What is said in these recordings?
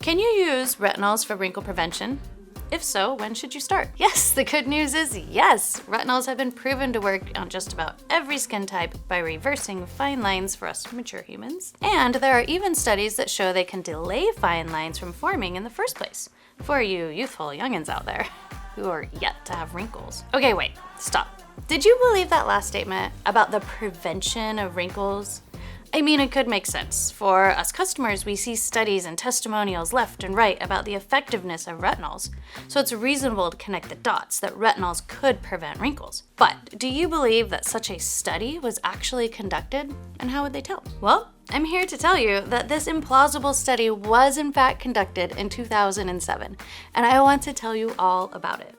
Can you use retinols for wrinkle prevention? If so, when should you start? Yes, the good news is yes! Retinols have been proven to work on just about every skin type by reversing fine lines for us mature humans. And there are even studies that show they can delay fine lines from forming in the first place, for you youthful youngins out there who are yet to have wrinkles. Okay, wait, stop. Did you believe that last statement about the prevention of wrinkles? I mean, it could make sense. For us customers, we see studies and testimonials left and right about the effectiveness of retinols, so it's reasonable to connect the dots that retinols could prevent wrinkles. But do you believe that such a study was actually conducted, and how would they tell? Well, I'm here to tell you that this implausible study was in fact conducted in 2007, and I want to tell you all about it.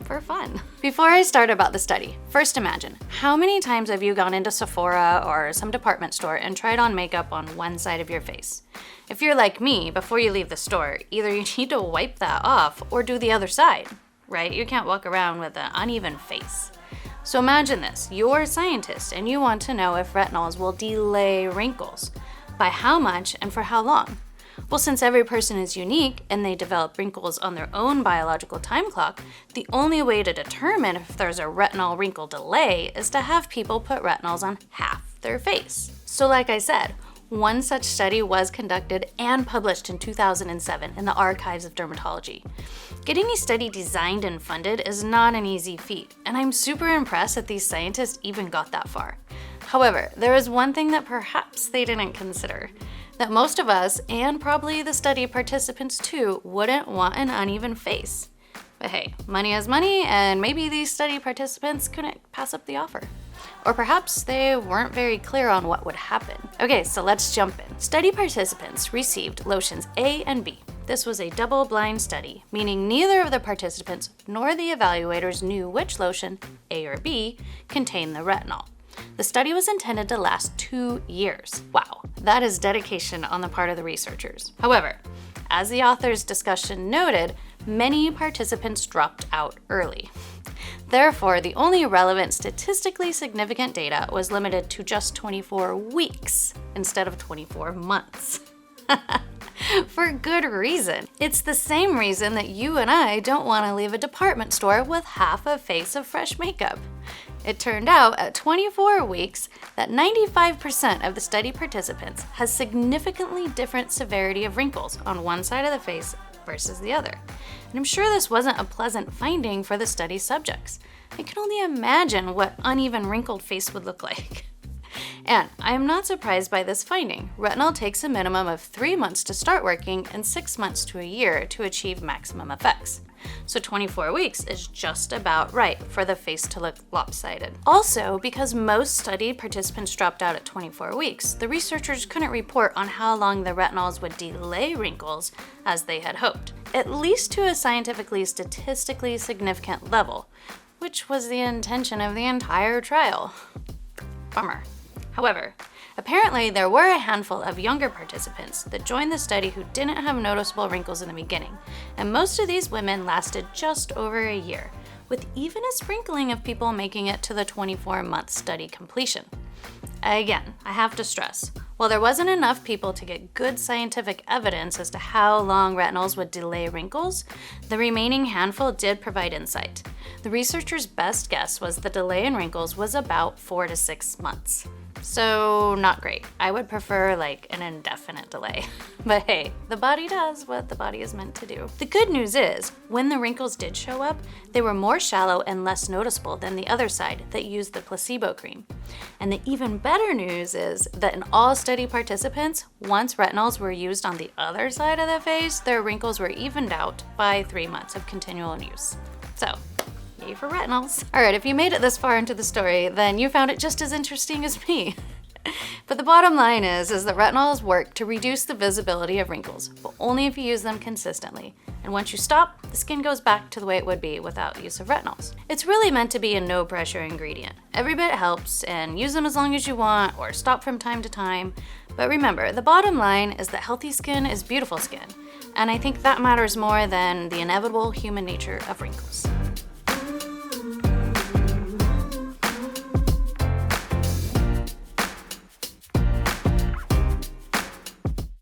For fun. Before I start about the study, first imagine, how many times have you gone into Sephora or some department store and tried on makeup on one side of your face? If you're like me, before you leave the store, either you need to wipe that off or do the other side, right? You can't walk around with an uneven face. So imagine this, you're a scientist and you want to know if retinols will delay wrinkles. By how much and for how long? Well, since every person is unique and they develop wrinkles on their own biological time clock, the only way to determine if there's a retinol wrinkle delay is to have people put retinols on half their face. So like I said, one such study was conducted and published in 2007 in the Archives of Dermatology. Getting a study designed and funded is not an easy feat, and I'm super impressed that these scientists even got that far. However, there is one thing that perhaps they didn't consider. That most of us, and probably the study participants too, wouldn't want an uneven face. But hey, money is money, and maybe these study participants couldn't pass up the offer. Or perhaps they weren't very clear on what would happen. Okay, so let's jump in. Study participants received lotions A and B. This was a double-blind study, meaning neither of the participants nor the evaluators knew which lotion, A or B, contained the retinol. The study was intended to last 2 years. Wow, that is dedication on the part of the researchers. However, as the author's discussion noted, many participants dropped out early. Therefore, the only relevant statistically significant data was limited to just 24 weeks instead of 24 months. For good reason. It's the same reason that you and I don't want to leave a department store with half a face of fresh makeup. It turned out at 24 weeks that 95% of the study participants has significantly different severity of wrinkles on one side of the face versus the other. And I'm sure this wasn't a pleasant finding for the study subjects. I can only imagine what uneven wrinkled face would look like. And I am not surprised by this finding. Retinol takes a minimum of 3 months to start working and 6 months to a year to achieve maximum effects. So 24 weeks is just about right for the face to look lopsided. Also, because most study participants dropped out at 24 weeks, the researchers couldn't report on how long the retinols would delay wrinkles as they had hoped, at least to a scientifically statistically significant level, which was the intention of the entire trial. Bummer. However, apparently there were a handful of younger participants that joined the study who didn't have noticeable wrinkles in the beginning, and most of these women lasted just over a year, with even a sprinkling of people making it to the 24-month study completion. Again, I have to stress, while there wasn't enough people to get good scientific evidence as to how long retinols would delay wrinkles, the remaining handful did provide insight. The researchers' best guess was the delay in wrinkles was about 4 to 6 months. So not great. I would prefer like an indefinite delay. But hey, the body does what the body is meant to do. The good news is, when the wrinkles did show up, they were more shallow and less noticeable than the other side that used the placebo cream. And the even better news is that in all study participants, once retinols were used on the other side of the face, their wrinkles were evened out by 3 months of continual use. So, yay for retinols. All right, if you made it this far into the story, then you found it just as interesting as me. But the bottom line is that retinols work to reduce the visibility of wrinkles, but only if you use them consistently. And once you stop, the skin goes back to the way it would be without use of retinols. It's really meant to be a no-pressure ingredient. Every bit helps, and use them as long as you want, or stop from time to time. But remember, the bottom line is that healthy skin is beautiful skin. And I think that matters more than the inevitable human nature of wrinkles.